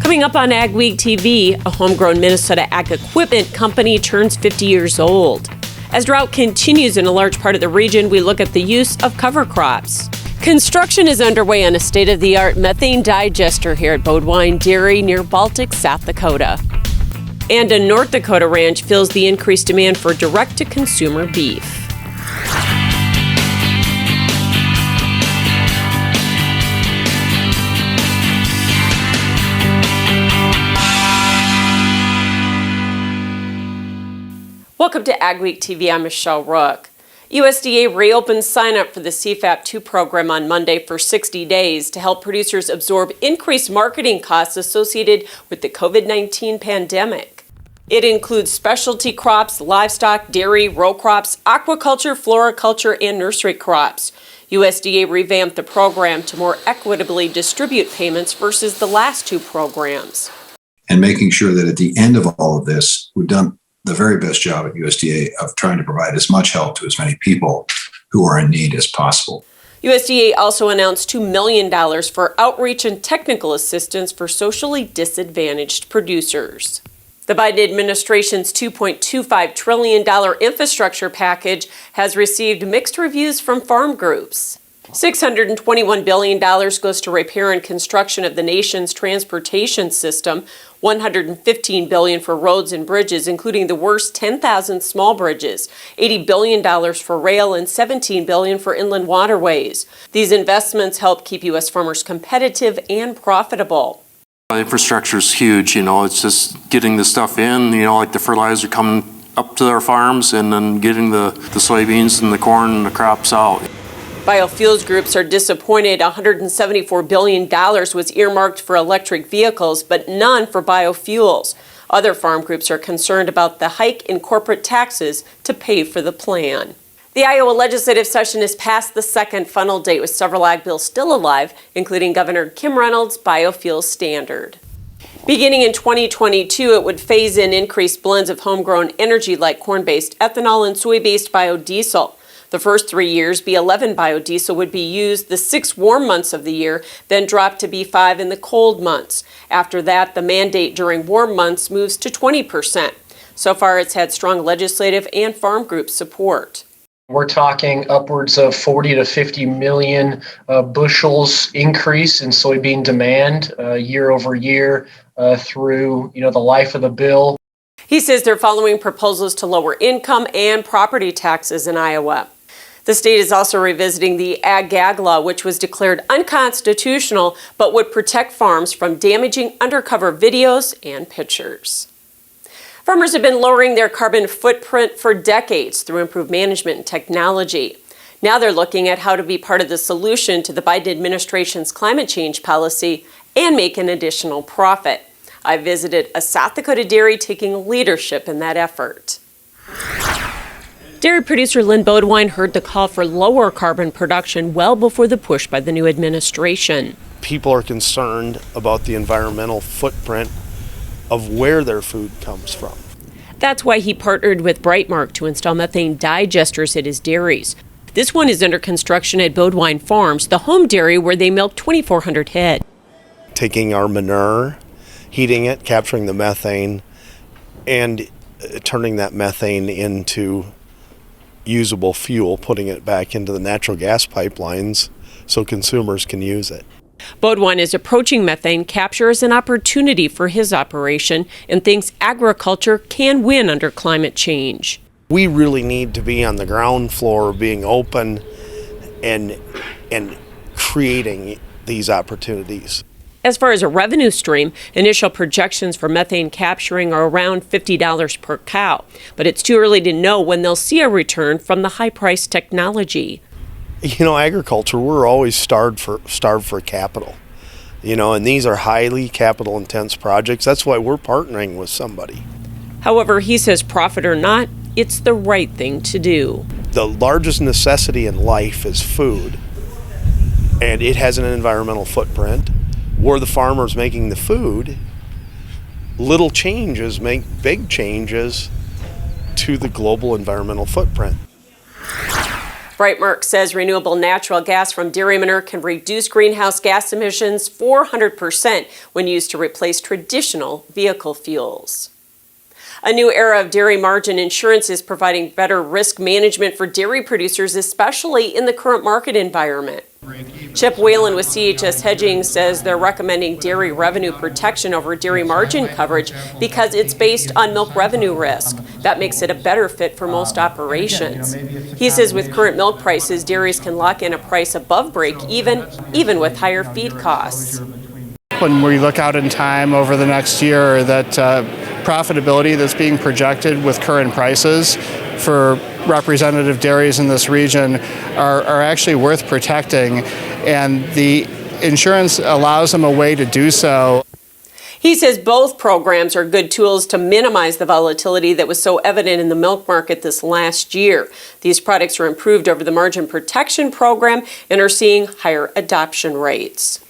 Coming up on AgweekTV, a homegrown Minnesota ag equipment company turns 50 years old. As drought continues in a large part of the region, we look at the use of cover crops. Construction is underway on a state-of-the-art methane digester here at Bodewine Dairy near Baltic, South Dakota. And a North Dakota ranch fills the increased demand for direct-to-consumer beef. Welcome to AgweekTV. I'm Michelle Rook. USDA reopened sign-up for the CFAP2 program on Monday for 60 days to help producers absorb increased marketing costs associated with the COVID-19 pandemic. It includes specialty crops, livestock, dairy, row crops, aquaculture, floriculture, and nursery crops. USDA revamped the program to more equitably distribute payments versus the last two programs. And making sure that at the end of all of this, we've done the very best job at USDA of trying to provide as much help to as many people who are in need as possible. USDA also announced $2 million for outreach and technical assistance for socially disadvantaged producers. The Biden administration's $2.25 trillion infrastructure package has received mixed reviews from farm groups. $621 billion goes to repair and construction of the nation's transportation system, $115 billion for roads and bridges, including the worst 10,000 small bridges, $80 billion for rail, and $17 billion for inland waterways. These investments help keep U.S. farmers competitive and profitable. Infrastructure is huge, it's just getting the stuff in, like the fertilizer coming up to our farms and then getting the soybeans and the corn and the crops out. Biofuels groups are disappointed $174 billion was earmarked for electric vehicles, but none for biofuels. Other farm groups are concerned about the hike in corporate taxes to pay for the plan. The Iowa legislative session is past the second funnel date with several ag bills still alive, including Governor Kim Reynolds' biofuels standard. Beginning in 2022, it would phase in increased blends of homegrown energy like corn-based ethanol and soy-based biodiesel. The first 3 years, B11 biodiesel would be used the 6 warm months of the year, then drop to B5 in the cold months. After that, the mandate during warm months moves to 20%. So far, it's had strong legislative and farm group support. We're talking upwards of 40 to 50 million bushels increase in soybean demand year over year through the life of the bill. He says they're following proposals to lower income and property taxes in Iowa. The state is also revisiting the Ag law, which was declared unconstitutional, but would protect farms from damaging undercover videos and pictures. Farmers have been lowering their carbon footprint for decades through improved management and technology. Now they're looking at how to be part of the solution to the Biden administration's climate change policy and make an additional profit. I visited a South Dakota dairy taking leadership in that effort. Dairy producer Lynn Bodewine heard the call for lower carbon production well before the push by the new administration. People are concerned about the environmental footprint of where their food comes from. That's why he partnered with Brightmark to install methane digesters at his dairies. This one is under construction at Bodewine Farms, the home dairy where they milk 2,400 head. Taking our manure, heating it, capturing the methane, and turning that methane into usable fuel, putting it back into the natural gas pipelines so consumers can use it. Bodewine is approaching methane capture as an opportunity for his operation and thinks agriculture can win under climate change. We really need to be on the ground floor, being open and creating these opportunities. As far as a revenue stream, initial projections for methane capturing are around $50 per cow, but it's too early to know when they'll see a return from the high-priced technology. Agriculture, we're always starved for capital, and these are highly capital-intense projects. That's why we're partnering with somebody. However, he says profit or not, it's the right thing to do. The largest necessity in life is food, and it has an environmental footprint. We're the farmers making the food. Little changes make big changes to the global environmental footprint. Brightmark says renewable natural gas from dairy manure can reduce greenhouse gas emissions 400% when used to replace traditional vehicle fuels. A new era of dairy margin insurance is providing better risk management for dairy producers, especially in the current market environment. Chip Whalen with CHS Hedging says they're recommending dairy revenue protection over dairy margin coverage because it's based on milk revenue risk. That makes it a better fit for most operations. He says with current milk prices, dairies can lock in a price above break even with higher feed costs. When we look out in time over the next year, that profitability that's being projected with current prices for representative dairies in this region are actually worth protecting, and the insurance allows them a way to do so. He says both programs are good tools to minimize the volatility that was so evident in the milk market this last year. These products are improved over the margin protection program and are seeing higher adoption rates.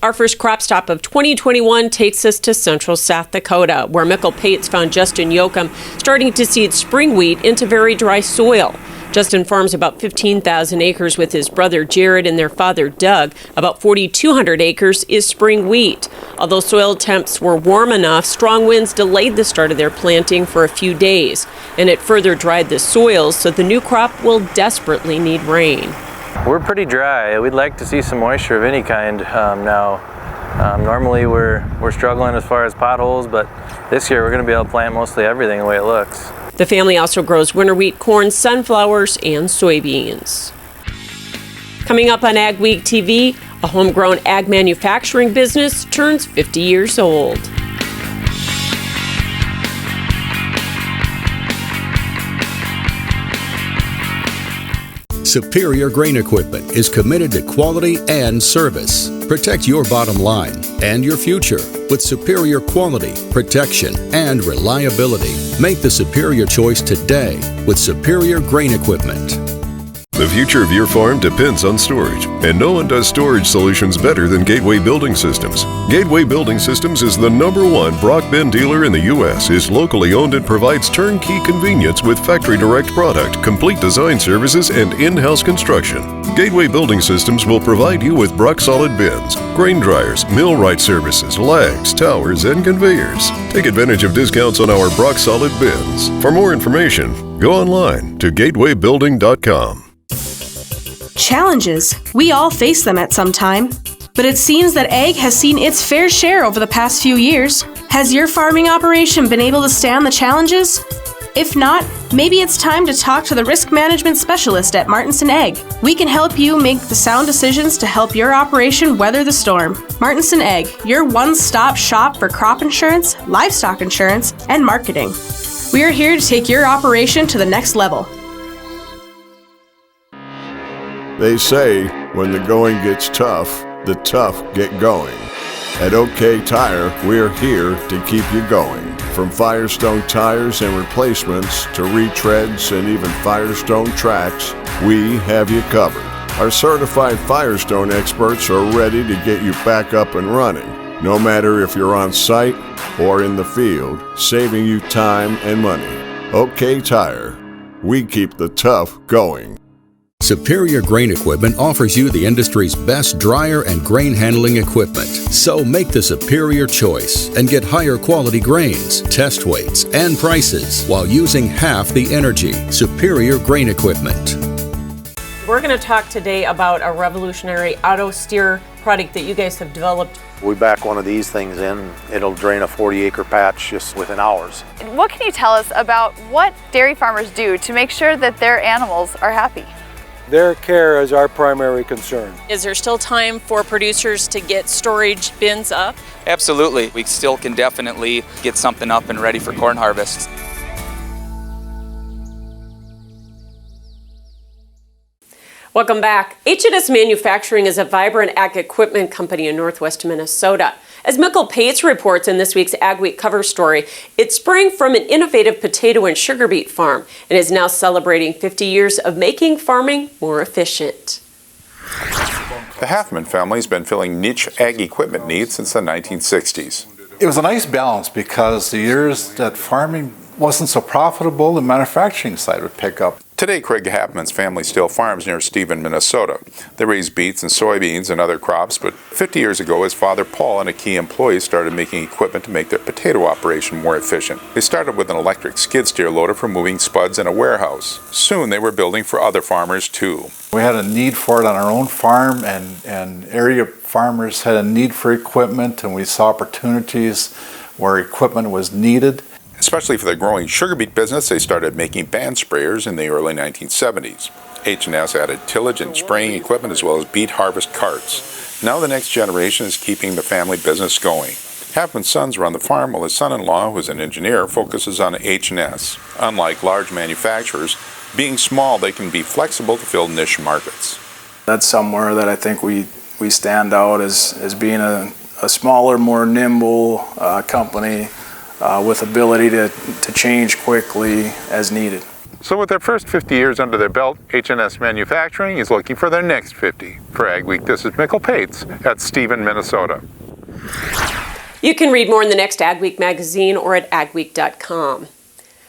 Our first crop stop of 2021 takes us to central South Dakota, where Mickle Pates found Justin Yoakum starting to seed spring wheat into very dry soil. Justin farms about 15,000 acres with his brother Jared and their father Doug. About 4,200 acres is spring wheat. Although soil temps were warm enough, strong winds delayed the start of their planting for a few days, and it further dried the soils, so the new crop will desperately need rain. We're pretty dry. We'd like to see some moisture of any kind now. Normally we're struggling as far as potholes, but this year we're going to be able to plant mostly everything the way it looks. The family also grows winter wheat, corn, sunflowers, and soybeans. Coming up on AgweekTV, a homegrown ag manufacturing business turns 50 years old. Superior Grain Equipment is committed to quality and service. Protect your bottom line and your future with superior quality, protection, and reliability. Make the superior choice today with Superior Grain Equipment. The future of your farm depends on storage, and no one does storage solutions better than Gateway Building Systems. Gateway Building Systems is the #1 Brock bin dealer in the U.S., is locally owned and provides turnkey convenience with factory direct product, complete design services, and in-house construction. Gateway Building Systems will provide you with Brock solid bins, grain dryers, millwright services, lags, towers, and conveyors. Take advantage of discounts on our Brock solid bins. For more information, go online to gatewaybuilding.com. Challenges. We all face them at some time. But it seems that ag has seen its fair share over the past few years. Has your farming operation been able to stand the challenges? If not, maybe it's time to talk to the risk management specialist at Martinson Ag. We can help you make the sound decisions to help your operation weather the storm. Martinson Ag, your one-stop shop for crop insurance, livestock insurance, and marketing. We are here to take your operation to the next level. They say, when the going gets tough, the tough get going. At OK Tire, we're here to keep you going. From Firestone tires and replacements to retreads and even Firestone tracks, we have you covered. Our certified Firestone experts are ready to get you back up and running, no matter if you're on site or in the field, saving you time and money. OK Tire, we keep the tough going. Superior Grain Equipment offers you the industry's best dryer and grain handling equipment. So make the superior choice and get higher quality grains, test weights, and prices while using half the energy. Superior Grain Equipment. We're going to talk today about a revolutionary auto steer product that you guys have developed. We back one of these things in, it'll drain a 40-acre patch just within hours. What can you tell us about what dairy farmers do to make sure that their animals are happy? Their care is our primary concern. Is there still time for producers to get storage bins up? Absolutely. We still can definitely get something up and ready for corn harvest. Welcome back. H&S Manufacturing is a vibrant ag equipment company in northwest Minnesota. As Mickle Pates reports in this week's AgWeek cover story, it sprang from an innovative potato and sugar beet farm and is now celebrating 50 years of making farming more efficient. The Halfman family has been filling niche ag equipment needs since the 1960s. It was a nice balance because the years that farming wasn't so profitable, the manufacturing side would pick up. Today, Craig Hapman's family still farms near Stephen, Minnesota. They raise beets and soybeans and other crops, but 50 years ago, his father Paul and a key employee started making equipment to make their potato operation more efficient. They started with an electric skid steer loader for moving spuds in a warehouse. Soon, they were building for other farmers too. We had a need for it on our own farm, and area farmers had a need for equipment, and we saw opportunities where equipment was needed. Especially for the growing sugar beet business, they started making band sprayers in the early 1970s. H&S added tillage and spraying equipment as well as beet harvest carts. Now the next generation is keeping the family business going. Hapman's sons run the farm while his son-in-law, who is an engineer, focuses on H&S. Unlike large manufacturers, being small, they can be flexible to fill niche markets. That's somewhere that I think we stand out as being a smaller, more nimble company with ability to change quickly as needed. So with their first 50 years under their belt, H&S Manufacturing is looking for their next 50. For AgWeek, this is Mikkel Pates at Stephen, Minnesota. You can read more in the next AgWeek magazine or at agweek.com.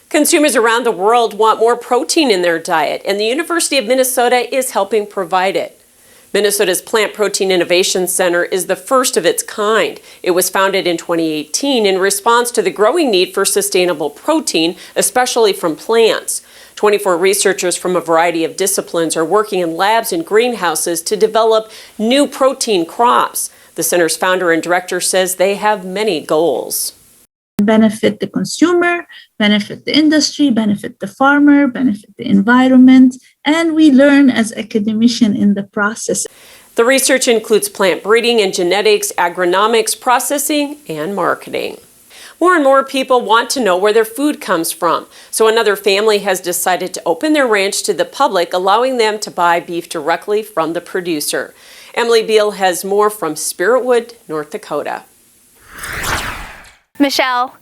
Consumers around the world want more protein in their diet, and the University of Minnesota is helping provide it. Minnesota's Plant Protein Innovation Center is the first of its kind. It was founded in 2018 in response to the growing need for sustainable protein, especially from plants. 24 researchers from a variety of disciplines are working in labs and greenhouses to develop new protein crops. The center's founder and director says they have many goals. Benefit the consumer, benefit the industry, benefit the farmer, benefit the environment, and we learn as academicians in the process. The research includes plant breeding and genetics, agronomics, processing, and marketing. More and more people want to know where their food comes from, so another family has decided to open their ranch to the public, allowing them to buy beef directly from the producer. Emily Beal has more from Spiritwood, North Dakota. Michelle,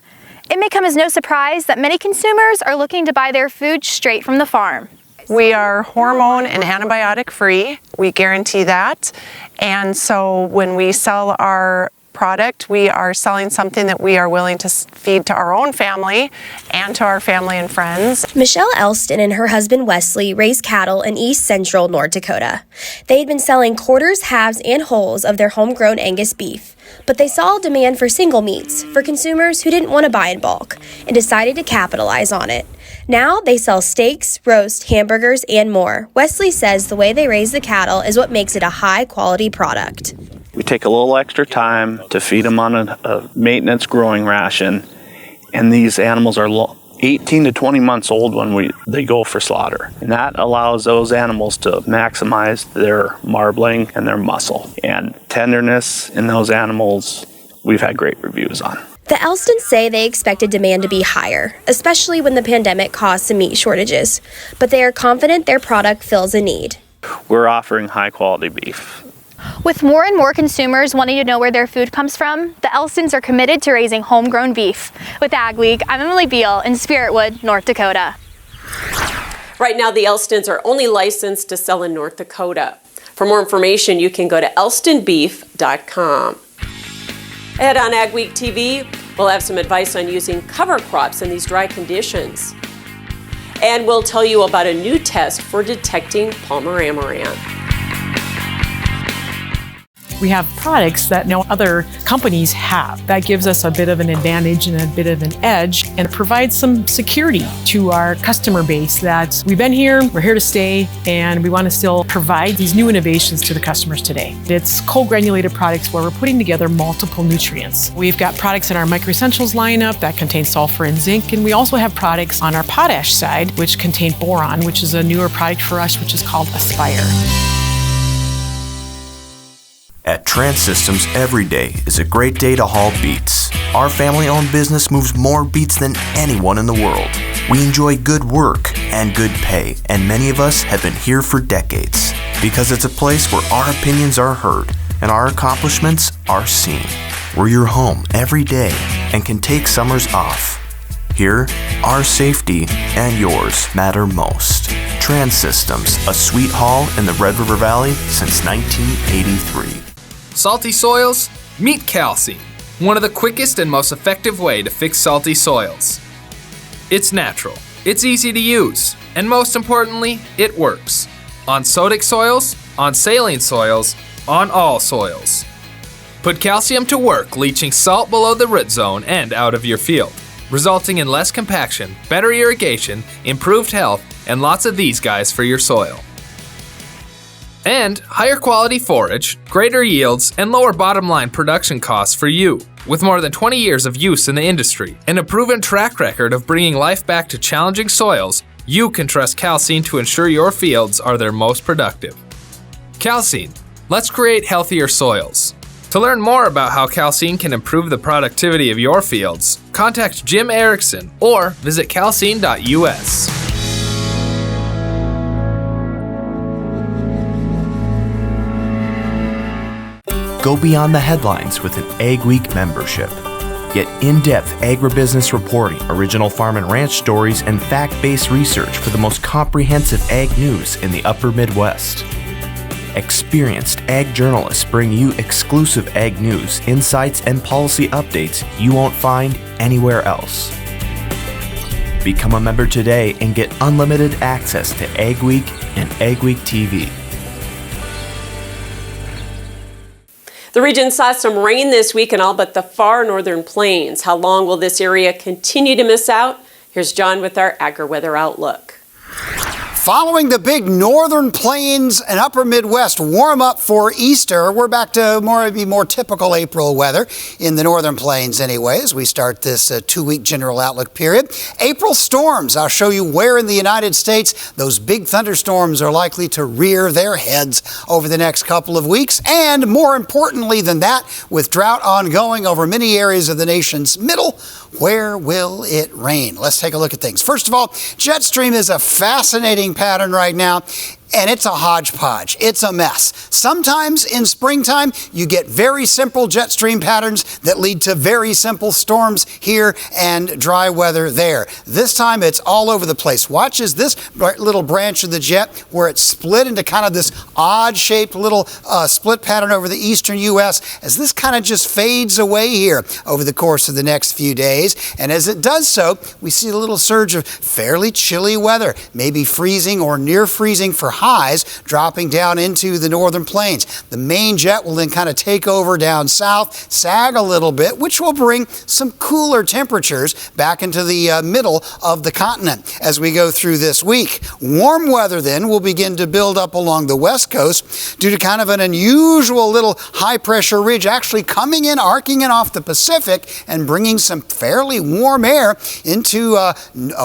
it may come as no surprise that many consumers are looking to buy their food straight from the farm. We are hormone and antibiotic free. We guarantee that. And so when we sell our product, we are selling something that we are willing to feed to our own family and to our family and friends. Michelle Elston and her husband Wesley raise cattle in east central North Dakota. They had been selling quarters, halves, and wholes of their homegrown Angus beef, but they saw a demand for single meats for consumers who didn't want to buy in bulk and decided to capitalize on it. Now they sell steaks, roast, hamburgers, and more. Wesley says the way they raise the cattle is what makes it a high-quality product. We take a little extra time to feed them on a maintenance growing ration, and these animals are 18 to 20 months old when they go for slaughter. And that allows those animals to maximize their marbling and their muscle. And tenderness in those animals, we've had great reviews on. The Elstons say they expected demand to be higher, especially when the pandemic caused some meat shortages, but they are confident their product fills a need. We're offering high quality beef. With more and more consumers wanting to know where their food comes from, the Elstons are committed to raising homegrown beef. With AgWeek, I'm Emily Beal in Spiritwood, North Dakota. Right now, the Elstons are only licensed to sell in North Dakota. For more information, you can go to elstonbeef.com. Ahead on AgweekTV, we'll have some advice on using cover crops in these dry conditions. And we'll tell you about a new test for detecting Palmer amaranth. We have products that no other companies have. That gives us a bit of an advantage and a bit of an edge, and it provides some security to our customer base that we've been here, we're here to stay, and we want to still provide these new innovations to the customers today. It's cold granulated products where we're putting together multiple nutrients. We've got products in our Micro Essentials lineup that contain sulfur and zinc, and we also have products on our potash side which contain boron, which is a newer product for us, which is called Aspire. At Trans Systems, every day is a great day to haul beets. Our family-owned business moves more beets than anyone in the world. We enjoy good work and good pay, and many of us have been here for decades because it's a place where our opinions are heard and our accomplishments are seen. We're your home every day and can take summers off. Here, our safety and yours matter most. Trans Systems, a sweet haul in the Red River Valley since 1983. Salty soils? Meet Calci, one of the quickest and most effective way to fix salty soils. It's natural, it's easy to use, And most importantly, it works. On sodic soils, on saline soils, on all soils. Put calcium to work leaching salt below the root zone and out of your field, resulting in less compaction, better irrigation, improved health, and lots of these guys for your soil. And higher quality forage, greater yields, and lower bottom line production costs for you. With more than 20 years of use in the industry and a proven track record of bringing life back to challenging soils, you can trust Calcine to ensure your fields are their most productive. Calcine, let's create healthier soils. To learn more about how Calcine can improve the productivity of your fields, contact Jim Erickson or visit calcine.us. Go beyond the headlines with an AgWEEK membership. Get in-depth agribusiness reporting, original farm and ranch stories, and fact-based research for the most comprehensive ag news in the upper Midwest. Experienced ag journalists bring you exclusive ag news, insights, and policy updates you won't find anywhere else. Become a member today and get unlimited access to AgWeek and AgweekTV. The region saw some rain this week in all but the far northern plains. How long will this area continue to miss out? Here's John with our AgriWeather outlook. Following the big northern plains and upper Midwest warm up for Easter, we're back to more typical April weather in the northern plains anyway, as we start this 2-week general outlook period. April storms, I'll show you where in the United States those big thunderstorms are likely to rear their heads over the next couple of weeks. And more importantly than that, with drought ongoing over many areas of the nation's middle, where will it rain? Let's take a look at things. First of all, jet stream is a fascinating pattern right now. And it's a hodgepodge. It's a mess. Sometimes in springtime, you get very simple jet stream patterns that lead to very simple storms here and dry weather there. This time, it's all over the place. Watch as this little branch of the jet, where it's split into kind of this odd-shaped little split pattern over the eastern U.S., as this kind of just fades away here over the course of the next few days. And as it does so, we see a little surge of fairly chilly weather, maybe freezing or near freezing for highs dropping down into the northern plains. The main jet will then kind of take over down south, sag a little bit, which will bring some cooler temperatures back into the middle of the continent as we go through this week. Warm weather then will begin to build up along the west coast due to kind of an unusual little high pressure ridge actually coming in, arcing in off the Pacific and bringing some fairly warm air into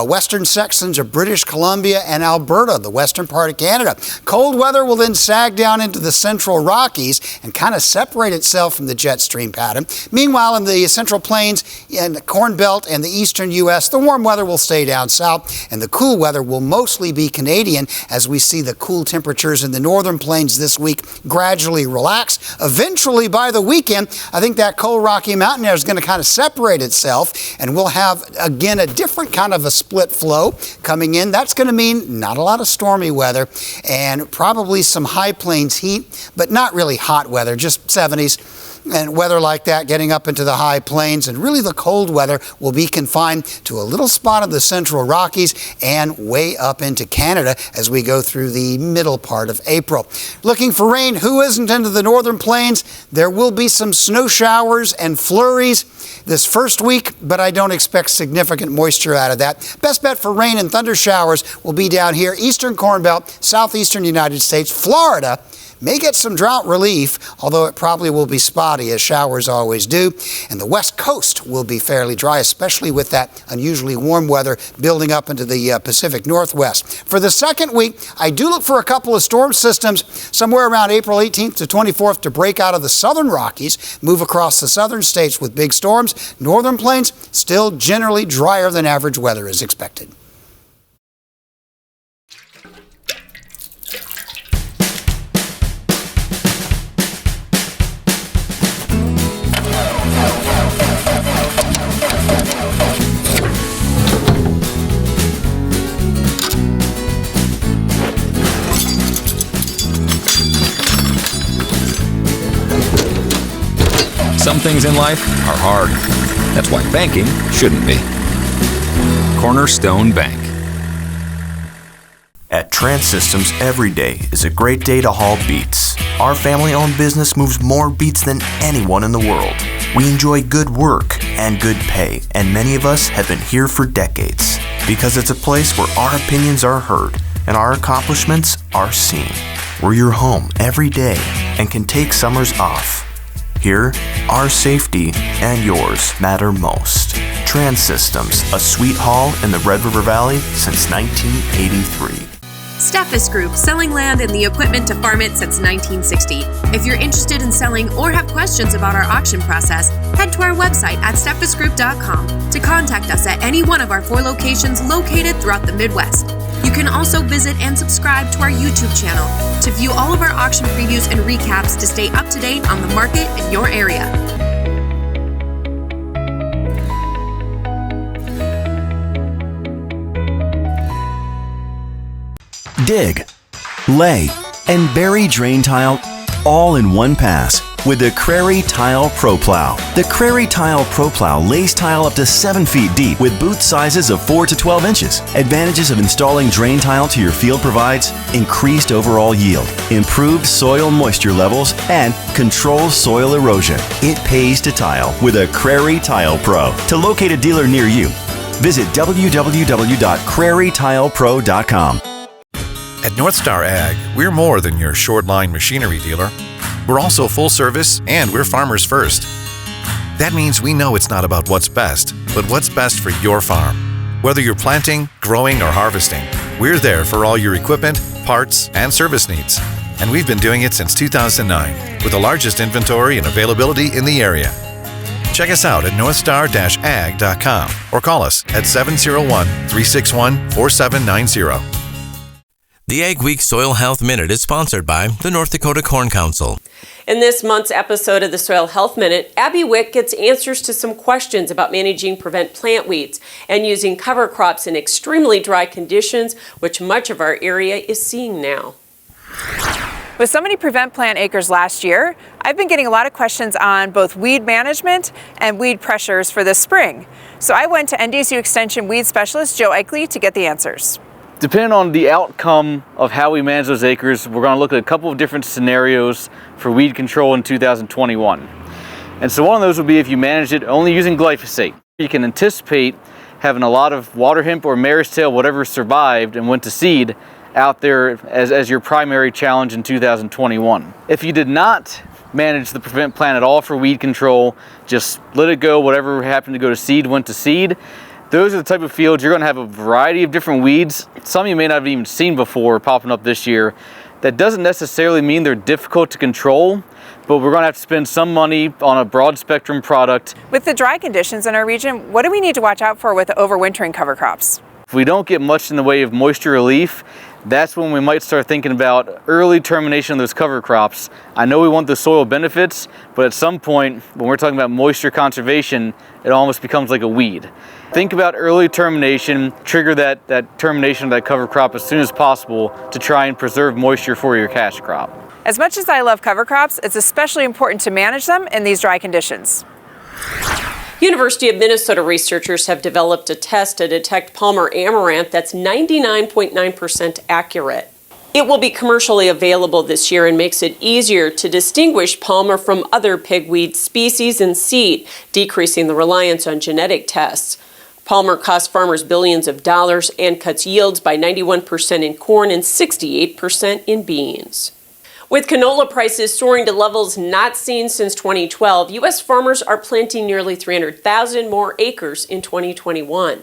western sections of British Columbia and Alberta, the western part of Canada. Cold weather will then sag down into the central Rockies and kind of separate itself from the jet stream pattern. Meanwhile, in the central plains and the Corn Belt and the eastern U.S., the warm weather will stay down south and the cool weather will mostly be Canadian as we see the cool temperatures in the northern plains this week gradually relax. Eventually, by the weekend, I think that cold Rocky Mountain air is going to kind of separate itself and we'll have, again, a different kind of a split flow coming in. That's going to mean not a lot of stormy weather and probably some high plains heat, but not really hot weather, just 70s. And weather like that getting up into the high plains, and really the cold weather will be confined to a little spot of the central Rockies and way up into Canada as we go through the middle part of April. Looking for rain, who isn't into the northern plains? There will be some snow showers and flurries this first week, but I don't expect significant moisture out of that. Best bet for rain and thunder showers will be down here, eastern Corn Belt, southeastern United States, Florida. May get some drought relief, although it probably will be spotty, as showers always do. And the west coast will be fairly dry, especially with that unusually warm weather building up into the Pacific Northwest. For the second week, I do look for a couple of storm systems somewhere around April 18th to 24th to break out of the southern Rockies, move across the southern states with big storms. Northern plains, still generally drier than average weather is expected. Some things in life are hard. That's why banking shouldn't be. Cornerstone Bank. At Trans-Systems, every day is a great day to haul beets. Our family-owned business moves more beets than anyone in the world. We enjoy good work and good pay, and many of us have been here for decades because it's a place where our opinions are heard and our accomplishments are seen. We're your home every day and can take summers off. Here, our safety and yours matter most. Trans-Systems, a sweet haul in the Red River Valley since 1983. Steffes Group, selling land and the equipment to farm it since 1960. If you're interested in selling or have questions about our auction process, head to our website at steffesgroup.com to contact us at any one of our 4 locations located throughout the Midwest. You can also visit and subscribe to our YouTube channel to view all of our auction previews and recaps to stay up to date on the market in your area. Dig, lay, and bury drain tile all in one pass with the Crary Tile Pro Plow. The Crary Tile Pro Plow lays tile up to 7 feet deep with boot sizes of 4 to 12 inches. Advantages of installing drain tile to your field provides increased overall yield, improved soil moisture levels, and controls soil erosion. It pays to tile with a Crary Tile Pro. To locate a dealer near you, visit www.crarytilepro.com. At North Star Ag, we're more than your short-line machinery dealer. We're also full service, and we're farmers first. That means we know it's not about what's best, but what's best for your farm. Whether you're planting, growing, or harvesting, we're there for all your equipment, parts, and service needs. And we've been doing it since 2009, with the largest inventory and availability in the area. Check us out at northstar-ag.com or call us at 701-361-4790. The AgWeek Soil Health Minute is sponsored by the North Dakota Corn Council. In this month's episode of the Soil Health Minute, AgWeek gets answers to some questions about managing prevent plant weeds and using cover crops in extremely dry conditions, which much of our area is seeing now. With so many prevent plant acres last year, I've been getting a lot of questions on both weed management and weed pressures for this spring. So I went to NDSU Extension Weed Specialist Joe Eichele to get the answers. Depending on the outcome of how we manage those acres, we're going to look at a couple of different scenarios for weed control in 2021. And so one of those would be if you manage it only using glyphosate. You can anticipate having a lot of water hemp or mare's tail, whatever survived and went to seed, out there as your primary challenge in 2021. If you did not manage the prevent plant at all for weed control, just let it go, whatever happened to go to seed went to seed. Those are the type of fields you're going to have a variety of different weeds, some you may not have even seen before popping up this year. That doesn't necessarily mean they're difficult to control, but we're going to have to spend some money on a broad spectrum product. With the dry conditions in our region, what do we need to watch out for with overwintering cover crops? If we don't get much in the way of moisture relief, that's when we might start thinking about early termination of those cover crops. I know we want the soil benefits, but at some point, when we're talking about moisture conservation, it almost becomes like a weed. Think about early termination, trigger that termination of that cover crop as soon as possible to try and preserve moisture for your cash crop. As much as I love cover crops, it's especially important to manage them in these dry conditions. University of Minnesota researchers have developed a test to detect Palmer amaranth that's 99.9% accurate. It will be commercially available this year and makes it easier to distinguish Palmer from other pigweed species and seed, decreasing the reliance on genetic tests. Palmer costs farmers billions of dollars and cuts yields by 91% in corn and 68% in beans. With canola prices soaring to levels not seen since 2012, U.S. farmers are planting nearly 300,000 more acres in 2021.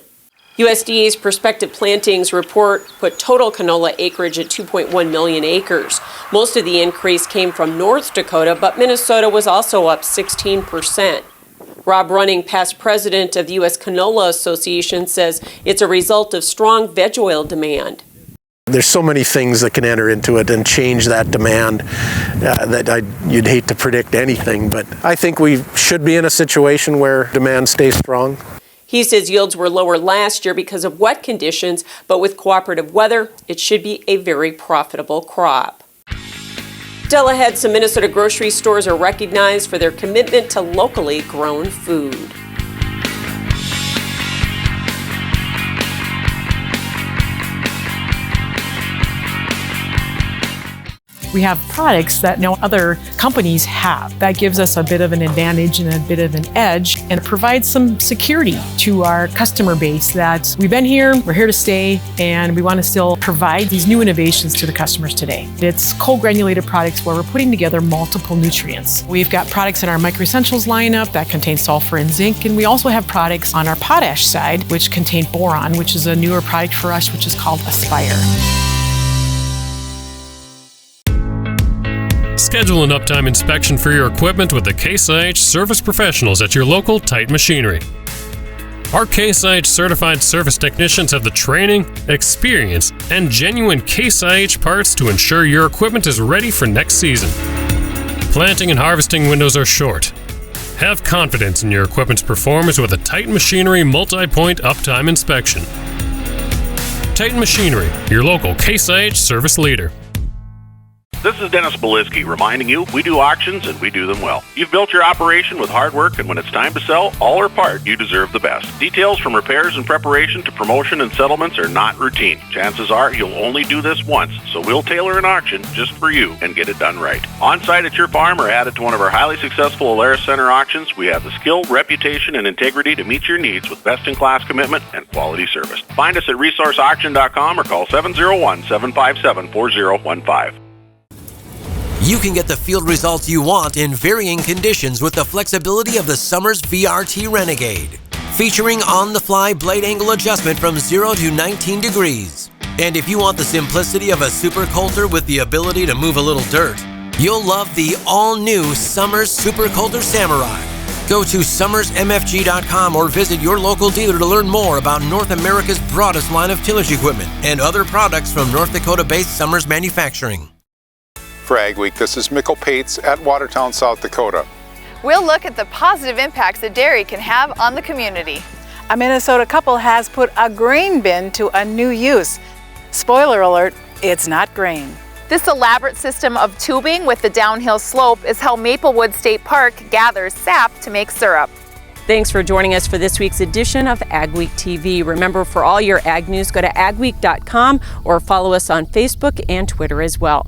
USDA's prospective plantings report put total canola acreage at 2.1 million acres. Most of the increase came from North Dakota, but Minnesota was also up 16%. Rob Running, past president of the U.S. Canola Association, says it's a result of strong veg oil demand. There's so many things that can enter into it and change that demand that you'd hate to predict anything, but I think we should be in a situation where demand stays strong. He says yields were lower last year because of wet conditions, but with cooperative weather, it should be a very profitable crop. Still ahead, some Minnesota grocery stores are recognized for their commitment to locally grown food. We have products that no other companies have. That gives us a bit of an advantage and a bit of an edge, and it provides some security to our customer base that we've been here, we're here to stay, and we want to still provide these new innovations to the customers today. It's cold granulated products where we're putting together multiple nutrients. We've got products in our Micro Essentials lineup that contain sulfur and zinc, and we also have products on our potash side which contain boron, which is a newer product for us, which is called Aspire. Schedule an uptime inspection for your equipment with the Case IH service professionals at your local Titan Machinery. Our Case IH certified service technicians have the training, experience, and genuine Case IH parts to ensure your equipment is ready for next season. Planting and harvesting windows are short. Have confidence in your equipment's performance with a Titan Machinery multi-point uptime inspection. Titan Machinery, your local Case IH service leader. This is Dennis Beliski reminding you we do auctions and we do them well. You've built your operation with hard work, and when it's time to sell, all or part, you deserve the best. Details from repairs and preparation to promotion and settlements are not routine. Chances are you'll only do this once, so we'll tailor an auction just for you and get it done right. On-site at your farm or added to one of our highly successful Alaris Center auctions, we have the skill, reputation, and integrity to meet your needs with best-in-class commitment and quality service. Find us at resourceauction.com or call 701-757-4015. You can get the field results you want in varying conditions with the flexibility of the Summers VRT Renegade. Featuring on-the-fly blade angle adjustment from 0 to 19 degrees. And if you want the simplicity of a super coulter with the ability to move a little dirt, you'll love the all-new Summers Super Coulter Samurai. Go to summersmfg.com or visit your local dealer to learn more about North America's broadest line of tillage equipment and other products from North Dakota-based Summers Manufacturing. For AgWeek, this is Mikkel Pates at Watertown, South Dakota. We'll look at the positive impacts that dairy can have on the community. A Minnesota couple has put a grain bin to a new use. Spoiler alert, it's not grain. This elaborate system of tubing with the downhill slope is how Maplewood State Park gathers sap to make syrup. Thanks for joining us for this week's edition of AgweekTV. Remember, for all your ag news, go to agweek.com or follow us on Facebook and Twitter as well.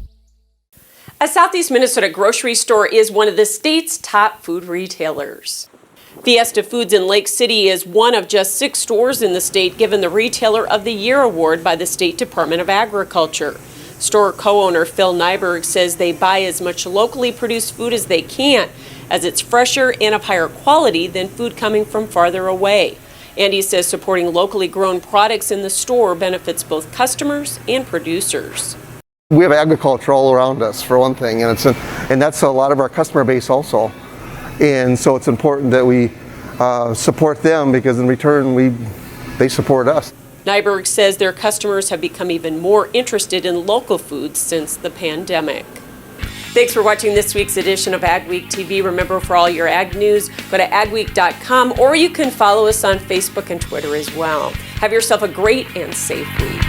A Southeast Minnesota grocery store is one of the state's top food retailers. Fiesta Foods in Lake City is one of just 6 stores in the state given the Retailer of the Year award by the State Department of Agriculture. Store co-owner Phil Nyberg says they buy as much locally produced food as they can, as it's fresher and of higher quality than food coming from farther away. And he says supporting locally grown products in the store benefits both customers and producers. We have agriculture all around us, for one thing, and that's a lot of our customer base also. And so it's important that we support them, because in return they support us. Nyberg says their customers have become even more interested in local foods since the pandemic. Thanks for watching this week's edition of AgweekTV. Remember, for all your ag news, go to agweek.com, or you can follow us on Facebook and Twitter as well. Have yourself a great and safe week.